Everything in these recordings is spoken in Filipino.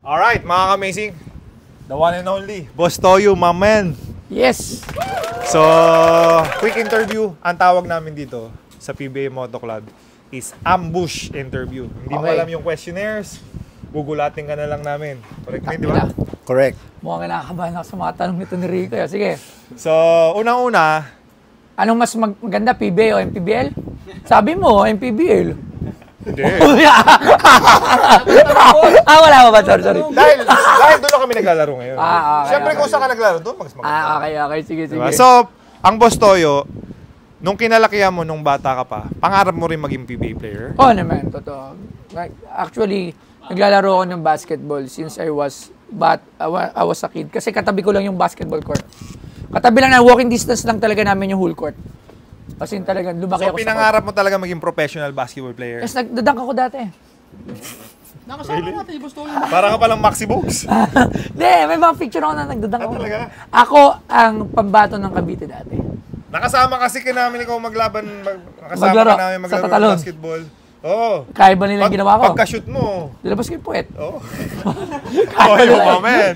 Alright, mga ka-amazing. The one and only, Boss Toyo, my man. Yes! So, quick interview. Ang tawag namin dito sa PBA Moto Club is ambush interview. Hindi mo alam yung questionnaires, gugulatin ka na lang namin. Correct din, di ba? Correct. Mukhang kinakabahan ako sa mga tanong nito ni Rico. Sige. So, unang-una, Anong mas maganda, PBA o MPBL? Sabi mo, MPBL. hindi. Wala ba? Sorry. dahil doon na kami naglalaro ngayon. Okay, Siyempre, okay. kung saan ka naglalaro, doon mas maganda. Okay. Sige. Diba? So, ang Boss Toyo, nung kinalakihan mo nung bata ka pa, pangarap mo rin maging PBA player? Oo naman, totoo. Actually, naglalaro ako ng basketball since I was a kid. Kasi katabi ko lang yung basketball court. Katabi lang na walking distance lang talaga namin yung whole court. Kasi talagang lumaki ako sa court. Pinangarap mo talaga maging professional basketball player? Yes, nagdadunk ako dati. Nakasama natin, Boss Toyo. Para ka palang Maxi Bogues. Hindi, may mga picture ako na nagdadunk ako. Talaga? Ako ang pambato ng Cavite dati. Nakasama kasi ka namin ikaw maglaro sa tatalon. ng basketball. Oo. Kaya ba nila yung ginawa ko? Pagka-shoot mo. Dilabas ko yung puwet. Oo. Kaya ba Toyo, nila my yun? man.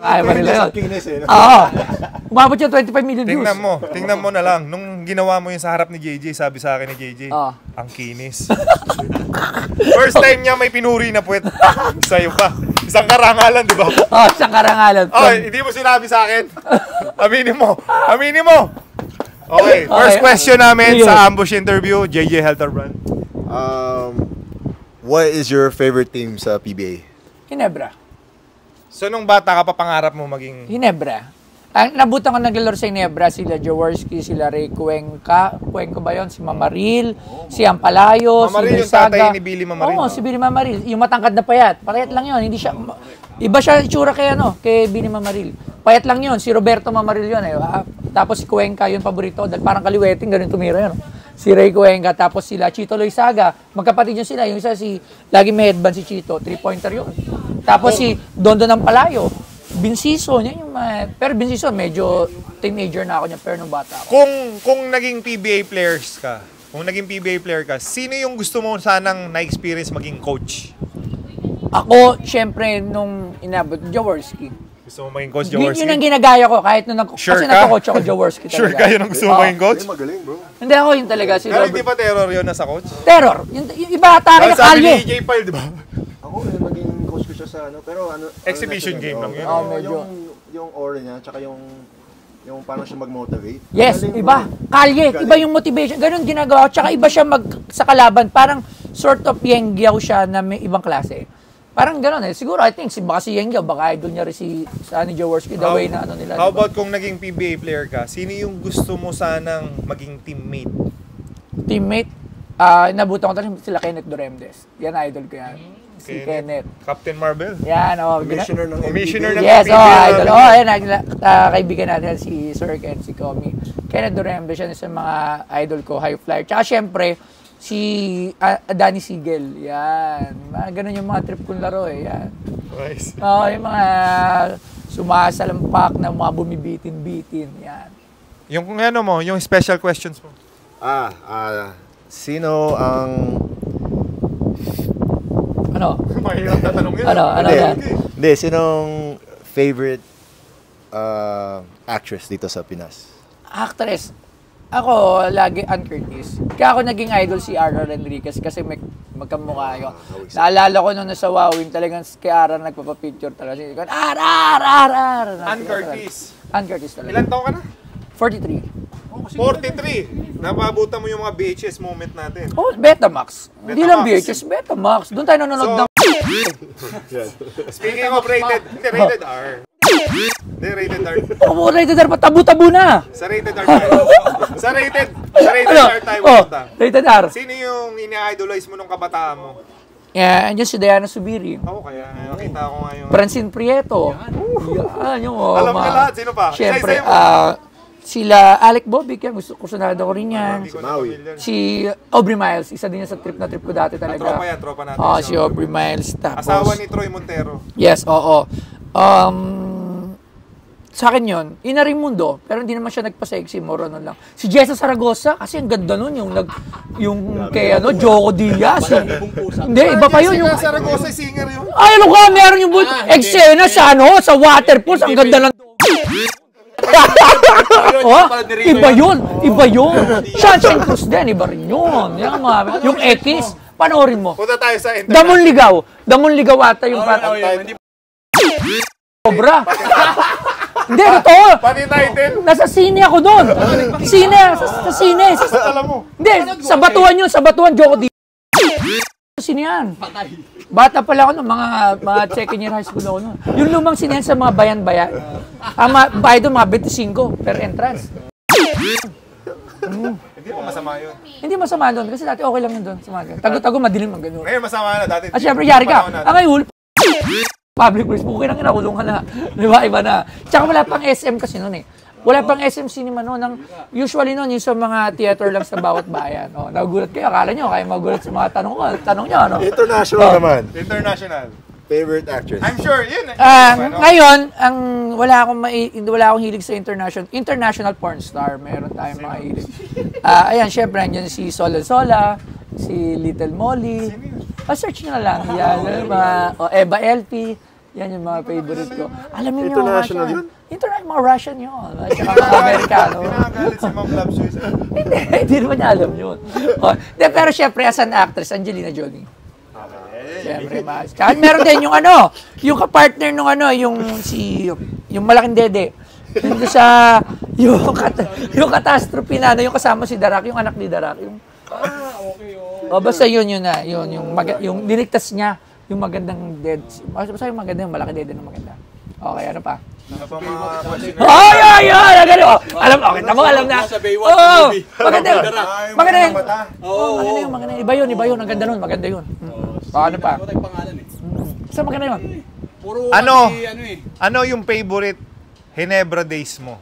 Kaya ba nila yun? Kinis eh. Oo. Umabot yung 25 million views. Tingnan mo na lang. Nung ginawa mo yung sa harap ni JJ, sabi sa akin ni JJ, ang kinis. First time niya may pinuri na puwet. Sa'yo pa. Isang karangalan, di ba? Isang karangalan. Hindi mo sinabi sa akin. Aminin mo. Okay, first question namin sa ambush interview, JJ Helterbrand. What is your favorite team sa PBA? Ginebra. So, nung bata ka pa, pangarap mo maging... Ginebra. Ang nabutan ko naglalaro sa Ginebra, sila Jaworski, sila Ray Cuenca. Cuenca ba yun? Si Mamaril, si Ampalayo, Mamaril si yung tatay Saga. ni Billy Mamaril. Oo, si Billy Mamaril. Yung matangkad na payat. Payat lang yun. Hindi siya... Iba siya itsura kay Billy Mamaril. Payat lang yun. Si Roberto Mamaril yun. Tapos si Cuenca, yun paborito. Dahil parang kaliweting, ganun tumira yun. Si Ray Cuenca, tapos sila Chito Loizaga. Magkapatid yun sila. Yung isa lagi may headband si Chito. 3-pointer yun. Tapos si Dondon Ampalayo. Binciso. Pero Binciso, medyo teenager na ako niya. Pero nung bata ako. Kung naging PBA player ka, sino yung gusto mo sanang na-experience maging coach? Ako, syempre, nung inabot, Jaworski. Gusto mo maging coach, Jaworski? Yun ang ginagaya ko kahit nung kasi nagko-coach ako, Jaworski talaga. Sure ka yun ang gusto mo maging coach? Magaling, bro. Hindi ako yun talaga. Si Pero Robert. hindi pa terror yun nasa coach? Terror. Yung iba atake na Sabi kalye. ni EJ Pyle, di ba? Ako, maging coach ko siya sa pero Exhibition game lang yun. Medyo. Yung aura niya, tsaka yung paano siya mag-motivate. Yes, Galing, iba. bro. Kalye. Galing. Iba yung motivation. Ganun ginagawa. Tsaka iba siya sa kalaban. Parang sort of Yengyaw siya na may ibang klase. Parang gano'n eh. Siguro, I think, baka si Yengyaw, baka idol niya rin si Jaworski, the way na ano nila. How about kung naging PBA player ka, sino yung gusto mo sanang maging teammate? Teammate? Nabutan ko talaga sila Kenneth Doremdes. Yan, idol ko yan. Si Kenneth. Captain Marvel? Yan, Commissioner ng Commissioner ng yes, PBA. idol. Yan, kaibigan natin si Sir Ken, si Comy. Kenneth Doremdes, yan sa mga idol ko, high flyer. Tsaka syempre, si Danny Sigel. Yan. Ganun yung mga trip kong laro eh. Yan. Nice. Yung mga sumasalampak na mga bumibitin-bitin. Yan. Yung yung special questions mo. Sino ang... Ano? Mahirap na tanong yun. Ano yan? Hindi, sinong favorite actress dito sa Pinas? Actress. Ako, lagi Ann Curtis. Kaya ako naging idol si R.R. Enriquez kasi magkamukha yun. Naalala ko nung nasa Wawin, talagang kay R.R. nagpapapicture talaga. R.R. Ann Curtis. Ann Curtis talaga. Ilan taon ka na? 43. 43. Napabutan mo yung mga VHS moment natin. Oh, Betamax. Hindi lang Betamax. VHS, Betamax. Doon tayo nanonood ng... Speaking of rated, hindi rated R. Hindi rated R. Oh, rated R pa, tabu-tabu na. Sa rated R tayo. Sa rated R tayo punta. Rated R. Sino yung ini-idolize mo nung kabataan mo? Yeah, andyan si Diana Subiri. Ako kaya nakita ko nga yung... Francine Prieto. Yan, yung... Alam mo lahat, sino pa? Siyempre, Isa-isa Sila Alec Bobic, yan. Kusunado ko rin yan. Hindi ko na familiar. Si Aubrey Miles, isa din yan sa trip ko dati talaga. Tropa yan, tropa natin. Si Aubrey Miles. Tapos, Asawa ni Troy Montero. yes, oo. Sa akin yun, Ina Raimundo, pero hindi naman siya nagpa-sexy, more on lang. Si Jessa Saragosa, kasi ang ganda nun, yung kay Joko Diaz. Hindi, iba pa yun. Yung, Saragosa, singer yun. ay, ano ka, meron yung eksena sa waterfalls, ang ganda ng oh, iba yun. Sunshine Cruz din, iba rin yun. Yung X, panoorin mo. Punta tayo sa internet. Damon Ligaw ata yung Sobra. Hindi, totoo. Pati title. Nasa sine ako doon. Sa sine. Alam mo. Hindi, sa batuan, Joko Di. Sa sine yan. Bata pala ako noon, mga second year high school ako noon. Yung lumang sine yan sa mga bayan-bayan. Bayad doon, mga 25 per entrance. Hindi pa masama yun. Hindi masama doon, kasi dati okay lang yun doon. Tago-tago, madilim ang gano'n. Ngayon masama na dati. At syempre, yari ka. Ang ngayon, public place, pukin ang inakulong ka na. Diba? Iba na. Tsaka wala pang SM kasi noon eh. Wala pang SM cinema noon. Usually noon, yung sa mga theater lang sa bawat bayan. Nagugulat kayo. Akala nyo, kaya magulat sa mga tanong nyo. Ano? International naman. International. Favorite actress. I'm sure, yun. Ngayon, wala akong hilig sa international porn star. Meron tayong mga hilig. Ayan, syempre, andyan si Sola, si Little Molly. Search nyo na lang. Yan, Eva LP. Yan yung mga favorite ko. Alamin nyo, International yun? International, mga Russian yun. At saka mga Amerikano. Pinakagalit si Ma'am Love Suicide. Hindi naman niya alam yun. Pero syempre, as an actress, Angelina Jolie. Syempre, mas. Kahit meron din yung kapartner nung yung malaking dede. Yung sa, yung catastrophe na, yung kasama si Darak, yung anak ni Darak. Basta yun na. Yung diniktas niya, yung magandang dead. Basta yung maganda, yung malaki dede na maganda. Okay, ano pa? Ano pa mga question? Ay! Alam na. Oo! Maganda yun. Maganda yun. Maganda yun. Iba yun. Ang ganda nun. Maganda yun. Ano pa? Saan maganda yun? Ano yung favorite Ginebra days mo?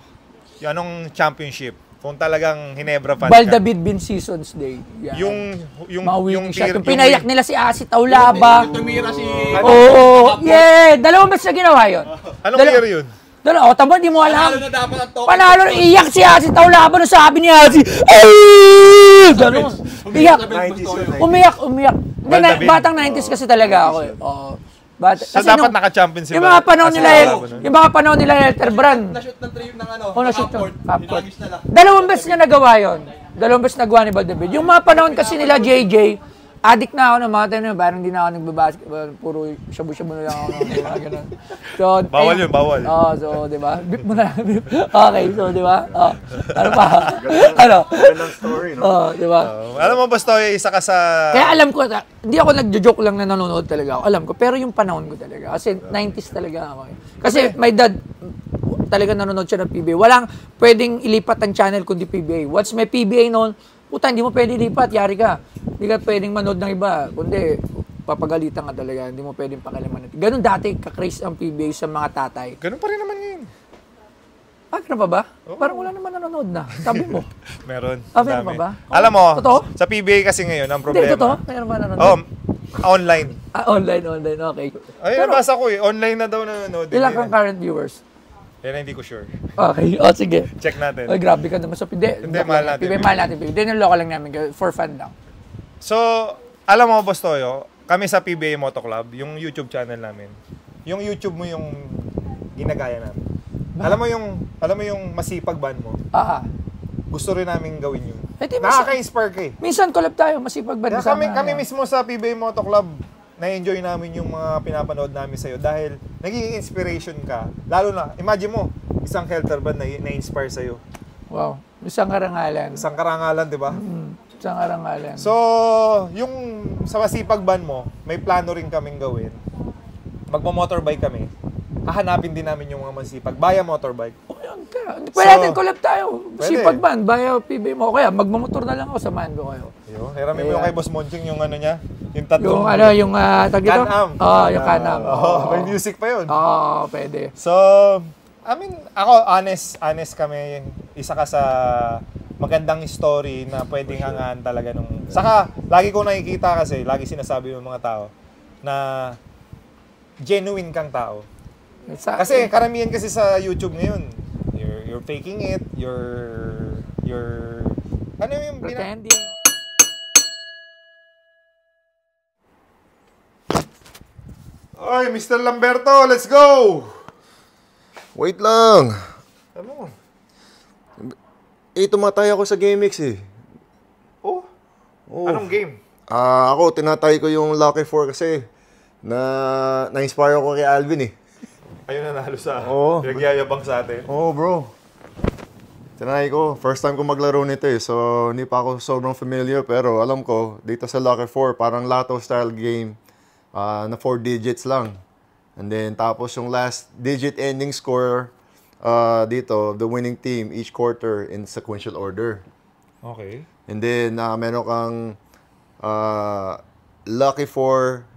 Yung anong championship? Kung talagang Ginebra fan Val ka. David Bin Seasons Day. Yan. Yung Mawinning shot. beer- Yung pinayak nila si Asi Taulaba. Tumira si... Oo. Yeah. Dalawang beses na ginawa yun. Anong year yun? Tama, di mo alam. Panalo na dapat ang top. Panalo, iyak si Asi Taulaba nung sabi ni Asi. Ay! Ganun. Iyak. 90s yun, Umiyak. Val David. Batang 90s kasi talaga ako eh. Oo. So dapat naka-champion si yung mga panahon nila, Helter Brand. Na-shoot ng trip ng Na-shoot half-court. yun. Half-court. Pinagis na lang. Dalawang beses niya nagawa yun. Dalawang beses nagawa ni Val David. Yung mga panahon kasi nila JJ, addict na ako ng mga tayo na parang hindi na ako nagbabasketball. Puro shabu-shabu na lang ako. Ganun. So, Bawal yun, bawal. So, di ba? Bip mo na. Okay, so, di ba? Ano pa? Ano? Gandang story, no? Di ba? Alam mo, basta isa ka sa... Kaya alam ko, hindi ako nagjo-joke lang na nanonood talaga ako. Alam ko, pero yung panahon ko talaga. Kasi 90s talaga ako. Kasi my dad, talaga nanonood siya ng PBA. Walang pwedeng ilipat ang channel kundi PBA. Once may PBA noon, puta, hindi mo pwede ilipat, yari ka. Hindi ka pwedeng manood ng iba. Kundi, papagalitan ka talaga. Hindi mo pwedeng pakalaman. Ganun dati, ka-craze ang PBA sa mga tatay. Ganun pa rin naman yun. Ganun pa ba? Parang wala naman nanonood na. Sabi mo. Meron. Meron Dami. pa ba? Alam mo, Totoo? sa PBA kasi ngayon, ang Hindi, problema. totoo. Meron ba nanonood? Online. Online. Okay. Ay, nabasa ko eh. Online na daw nanonood. Ilang kang current viewers? Yan, hindi ko sure. Okay. Sige. Check natin. Ay, grabe ka naman sa PBA. Hindi, mahal natin. PBA, mahal natin. PBA. Diniloko lang namin. For fun lang. So, alam mo, Boss Toyo, kami sa PBA Moto Club, yung YouTube channel namin, yung YouTube mo yung ginagaya namin. Alam mo yung masipag band mo, gusto rin namin gawin yun. Nakaka-inspire ka eh. Minsan collab tayo, masipag ba? Kaya kami mismo sa PBA Moto Club, na-enjoy namin yung mga pinapanood namin sa'yo dahil naging inspiration ka. Lalo na, imagine mo, isang Helter band na-inspire sa'yo. Wow. Isang karangalan. Isang karangalan, di ba? Isang karangalan. So, yung sa masipag band mo, may plano rin kaming gawin. Magmo-motorbike kami. Hahanapin din namin yung mga masipag. Baya motorbike. Pwede natin collab tayo. Sipag band, baya PBA mo. Kaya magmamotor na lang ako, samahan ko kayo. Hiramin mo yung kay Boss Monching yung ano niya. Yung tattoo. Yung tag dito? Can-am. Yung Can-am. May music pa yun. Pwede. So, I mean, ako, honest kami. Isa ka sa magandang story na pwedeng hangaan talaga nung... Saka, lagi ko nakikita kasi, lagi sinasabi ng mga tao, na genuine kang tao. Kasi karamihan kasi sa YouTube ngayon, you're faking it, you're ano yung pretending. Oy, Mr. Lamberto, let's go! Wait lang. Ano? Tumatay ako sa GameX eh. Oh? Oh. Anong game? Ako, tinatay ko yung Lucky 4 kasi na-inspire ako kay Alvin eh. Ayun nanalo sa Oo. Nagyayabang sa atin. Oo, bro. Tinay ko. First time ko maglaro nito eh. So, hindi pa ako sobrang familiar. Pero alam ko, dito sa Lucky 4, parang Lotto style game na 4 digits lang. And then, tapos yung last digit ending score dito, the winning team, each quarter in sequential order. Okay. And then, meron kang Lucky 4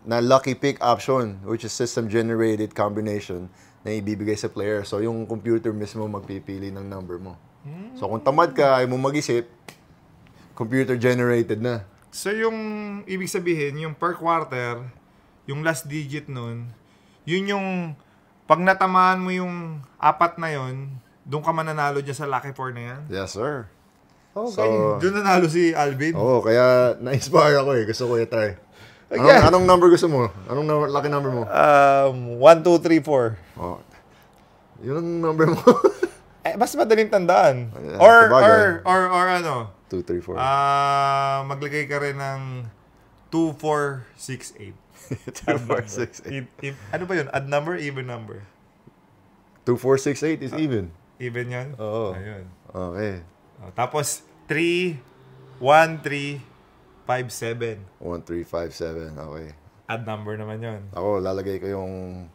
na Lucky Pick option, which is system-generated combination na ibibigay sa player. So, yung computer mismo magpipili ng number mo. So, kung tamad ka, ayaw mo mag-isip, computer-generated na. So yung ibig sabihin, yung per quarter, yung last digit nun, yun yung pag natamaan mo yung apat na yun, doon ka mananalo dyan sa Lucky 4 na yan? Yes, sir. Okay. So- Doon nanalo si Alvin. Oo, kaya na-inspire ako eh. Gusto ko i-try. Okay. Anong number gusto mo? Anong lucky number mo? 1, 2, 3, 4. Oh. Yun ang number mo. Mas madaling tandaan. Yeah, Or sabagay. ano, 2, 3, 4. maglagay ka rin ng 2, 4, 6, 8. 2, 4, 6, 8. Ano ba yun? Odd number, even number? 2, 4, 6, 8 is even. Even yan? Oo. Ayun. Okay. Tapos, 3, 1, 3, 5, 7. 1, 3, 5, 7. Okay. Odd number naman yun. Ako, lalagay ko yung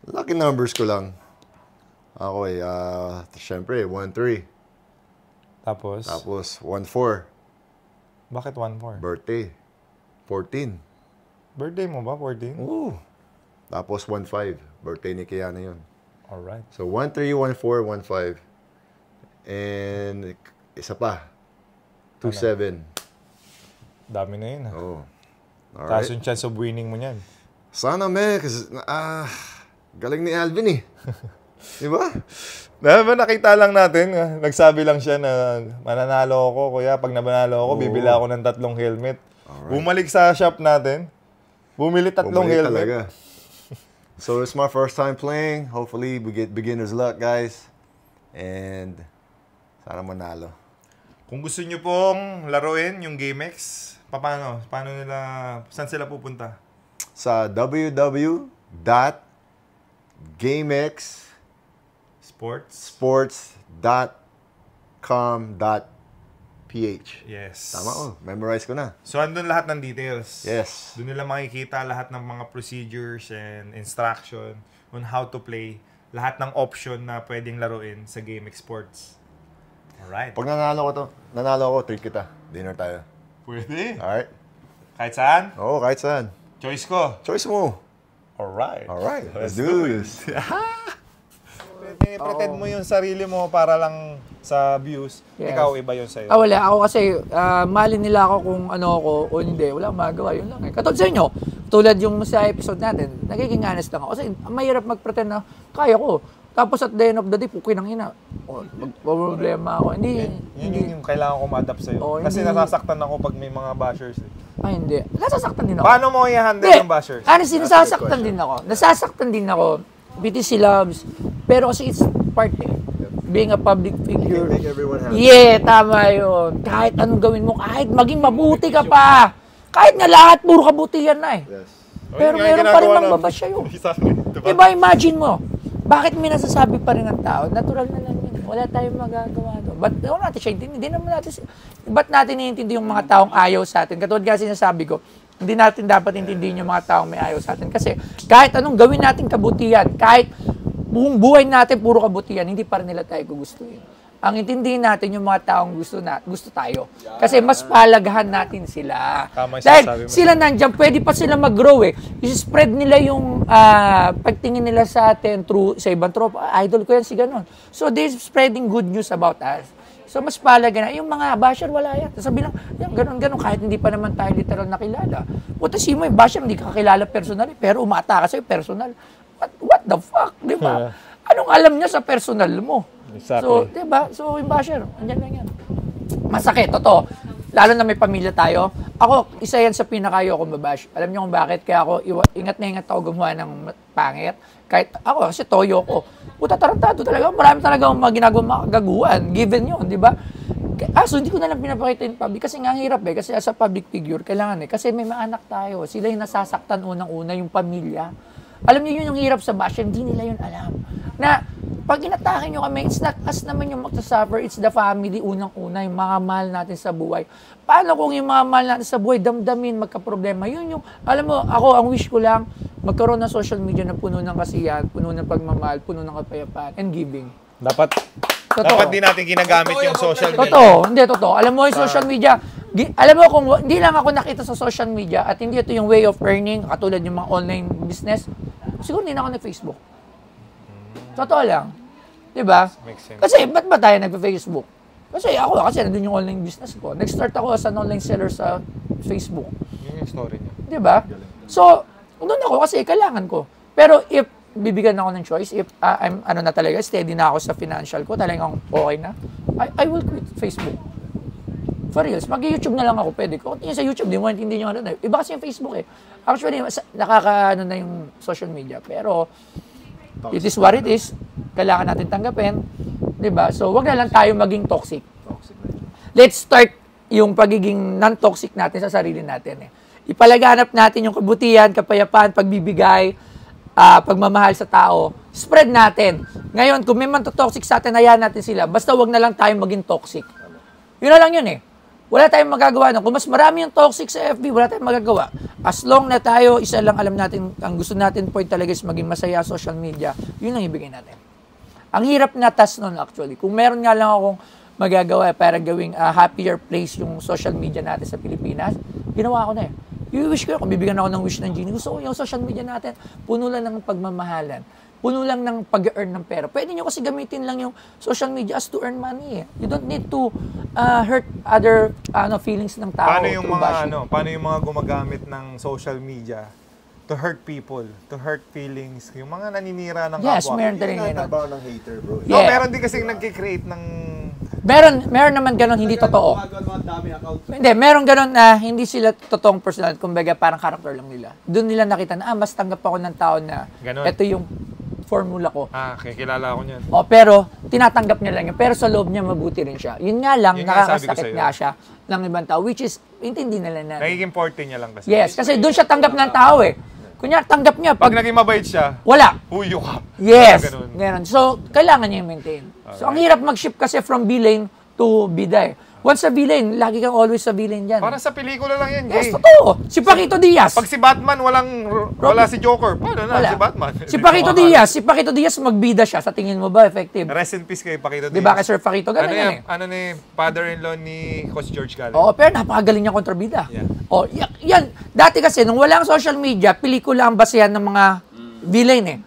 lucky numbers ko lang. Ako eh, syempre, 1, 3. Tapos, Tapos, 1, 4. bakit 1, 4? Birthday. 14. Birthday mo ba? 14? Oo. Tapos, 1, 5. Birthday ni Kiana yun. Alright. So, 1, 3, 1, 4, 1, 5. And, isa pa. 2, 7. Dami na yun. Oh. Taas Alright. yung chance of winning mo niyan. Sana, me. Kasi, galing ni Alvin eh. Diba? Diba, nakita lang natin, nagsabi lang siya na mananalo ako, kuya. Pag nabanalo ako, bibili ako ng 3 helmet. Alright. Bumalik sa shop natin, bumili 3 Bumalik helmet. talaga. So, it's my first time playing. Hopefully, we get beginner's luck, guys. And, sana manalo. Kung gusto nyo pong laruin yung GameX, paano nila, saan sila pupunta? Sa www.gamexsports.com.ph. Yes. Tama oh, memorize ko na. So, andun lahat ng details. Yes. Doon nila makikita lahat ng mga procedures and instruction on how to play, lahat ng option na pwedeng laruin sa GameX Sports. Alright. Pag nanalo ako, treat kita. Dinner tayo. Pwede. Alright? Kahit saan, Oo, kahit saan. choice ko. Choice mo. Alright. Alright, let's do this. Pretend mo yung sarili mo para lang sa views. Yes. Ikaw, iba yun sa'yo. Wala. Ako kasi, mali nila ako kung ano ako o hindi. Wala akong magagawa. Yun lang eh. Katulad sa inyo, tulad yung sa episode natin, nagiging honest lang ako. Kasi mahirap mag-pretend na kaya ko. Tapos at the end of the day, pukin ang ina. Problema ako. Hindi. Yun yung kailangan ko ma-adapt sa'yo. Oo, Kasi hindi. nasasaktan ako pag may mga bashers. Eh. Ay, hindi. Nasasaktan din ako. Paano mo i-handle Hindi. ng bashers? Honestly, nasasaktan din ako. Nasasaktan din ako. BTC loves. Pero kasi it's part eh. Being a public figure. Make everyone happy. Yeah, tama yun. Kahit anong gawin mo, kahit maging mabuti ka pa. Kahit nga lahat, puro kabutihan na eh. Yes. Pero Yun nga yung meron pa rin ginagawa mangbabasya yun. namin. Sa akin, diba? Diba, imagine mo, bakit may nasasabi pa rin ng tao? Natural na lang yun. Wala tayong magagawa doon. Ba't wala natin siya intindi? Hindi naman natin, ba't natin iintindi yung mga taong ayaw sa atin? Katulad kasi sinasabi ko, hindi natin dapat intindihin yung mga taong may ayaw sa atin. Kasi kahit anong gawin natin kabutihan, kahit buong buhay natin puro kabutihan, hindi pa rin nila tayo gugustuhin. ang intindihin natin yung mga taong gusto tayo. Kasi mas palagahan natin sila. Tama yung Dahil sinasabi mo. sila nandyan, pwede pa sila mag-grow eh. I-spread nila yung pagtingin nila sa atin through sa ibang tropa. Idol ko yan si ganon. So they're spreading good news about us. So mas palaga na. Yung mga basher, wala yan. Sabi lang, yan, ganon, kahit hindi pa naman tayo literal nakilala. Puta, si mo yung basher, hindi ka kakilala personally, pero umata ka sa'yo personal. What the fuck? Di ba? Anong alam niya sa personal mo? Exactly. So, di ba? So, yung basher, andyan lang yan. Masakit, totoo. Lalo na may pamilya tayo. Ako, isa yan sa pinakayo akong babash. Alam niyo kung bakit? Kaya ako, ingat na ingat ako gumawa ng pangit. Kahit ako, kasi toyo ko. Puta, tarantado talaga. Marami talaga akong mga ginagawa makagaguan. Given yun, di ba? So hindi ko na lang pinapakita in public. Kasi nga ang hirap eh. Kasi as a public figure, kailangan eh. Kasi may mga anak tayo. Sila yung nasasaktan unang-una, yung pamilya. Alam niyo yun yung hirap sa bash. Hindi nila yun alam. Na, pag inatake nyo kami, it's not us naman yung magsasuffer, it's the family unang-una, yung mga mahal natin sa buhay. Paano kung yung mga mahal natin sa buhay, damdamin, magka-problema? Yun yung, alam mo, ako, ang wish ko lang, magkaroon ng social media na puno ng kasiyahan, puno ng pagmamahal, puno ng kapayapaan, and giving. Dapat din natin ginagamit yung social media. Totoo, hindi, totoo. Alam mo, yung social media, alam mo, kung hindi lang ako nakita sa social media, at hindi ito yung way of earning, katulad yung mga online business, siguro hindi na ako nag-Facebook. Totoo lang. Diba? Makes sense. Kasi, ba't ba tayo nagpa-Facebook? Kasi nandun yung online business ko. Nag-start ako as an online seller sa Facebook. Yun yung story niya. Diba? So, doon ako kasi kailangan ko. Pero if bibigyan ako ng choice, if I'm talaga, steady na ako sa financial ko, talagang okay na, I will quit Facebook. For reals, mag-YouTube na lang ako, pwede ko. Kung sa YouTube, di mo hindi nyo iba kasi yung Facebook eh. Actually, nakaka na yung social media. Pero, it is what it is. Kailangan natin tanggapin. Diba? So, wag na lang tayo maging toxic. Let's start yung pagiging non-toxic natin sa sarili natin. Ipalaganap natin yung kabutihan, kapayapaan, pagbibigay, pagmamahal sa tao. Spread natin. Ngayon, kung may man-toxic sa atin, hayaan natin sila. Basta wag na lang tayo maging toxic. Yun na lang yun eh. Wala tayong magagawa. Kung mas marami yung toxic sa FB, wala tayong magagawa. As long na tayo, isa lang alam natin, ang gusto natin point talaga is maging masaya sa social media, yun ang ibigay natin. Ang hirap na task nun actually. Kung meron nga lang akong magagawa para gawing happier place yung social media natin sa Pilipinas, ginawa ko na eh. I-wish ko, kung bibigyan ako ng wish ng genie, gusto ko yung social media natin, puno lang ng pagmamahalan. Puno lang ng pag-earn ng pera. Pwede nyo kasi gamitin lang yung social media as to earn money eh. You don't need to hurt other feelings ng tao. Paano yung mga gumagamit ng social media to hurt people, to hurt feelings, yung mga naninira ng kapwa? Yes, meron talaga yun. Tinatrabaho ng hater, bro. No, meron din kasing nagki-create ng... Meron naman ganun, hindi totoo. Hindi, meron ganun na hindi sila totoong personal. Kumbaga, parang character lang nila. Doon nila nakita na, mas tanggap ako ng tao na ganun. Ito yung formula ko. Kilala ko niyan. Pero tinatanggap niya lang yun. Pero sa loob niya, mabuti rin siya. Yun nga lang, nakakasakit nga siya ng ibang tao, which is, intindi na lang natin. Nagiging porte niya lang kasi. Yes, kasi doon siya tanggap ng tao eh. Kunyari, tanggap niya. Pag naging mabait siya, wala. huyo ka. Yes. Ganun. So, kailangan niya i-maintain. So, ang hirap mag-ship kasi from B-lane to B-da eh. Once sa V-lane, lagi kang always sa V-lane dyan. Para sa pelikula lang yan, Yes, Jay. totoo. Si Paquito Diaz. Pag si Batman, wala si Joker. Paano na Wala. si Batman? Si Paquito Diaz, magbida siya. Sa tingin mo ba, effective? Rest in peace kay Paquito Diaz. Di ba kay Sir Paquito? Ganun yan eh. Ano ni father-in-law ni Coach George Galvin? Oo, pero napakagaling niya kontrabida. Yeah. Oh, yan. Dati kasi, nung walang social media, pelikula ang basehan ng mga villain eh.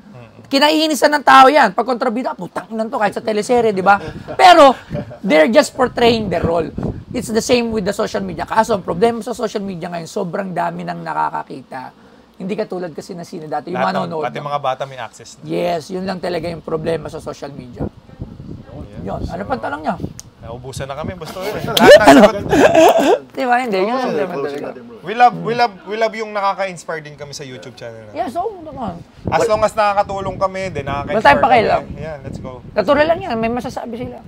Kinaiinisan ng tao yan. Pag kontrabida, putang inan to kahit sa teleserye, di ba? Pero, they're just portraying their role. It's the same with the social media. Kaso, ang problema sa social media ngayon, sobrang dami nang nakakakita. Hindi katulad kasi na sino dati. Yung manonood. Pati mga bata may access na. Yes, yun lang talaga yung problema sa social media. Yun. Ano pang tanong niya? Naubusan na kami, basta yun. Lahat ng sagot. Di ba? Hindi. Yun ang problema talaga. We love yung nakaka-inspire din kami sa YouTube channel. Yes, oo naman. As long as nakakatulong kami, then nakaka-inspire Wala tayong pakialam. Yeah, let's go. Natural lang yan. May masasabi sila.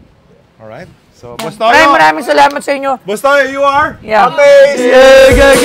Alright. So, Bustoyo. Maraming salamat sa inyo. Bustoyo, you are Yeah. amazing! Yeah,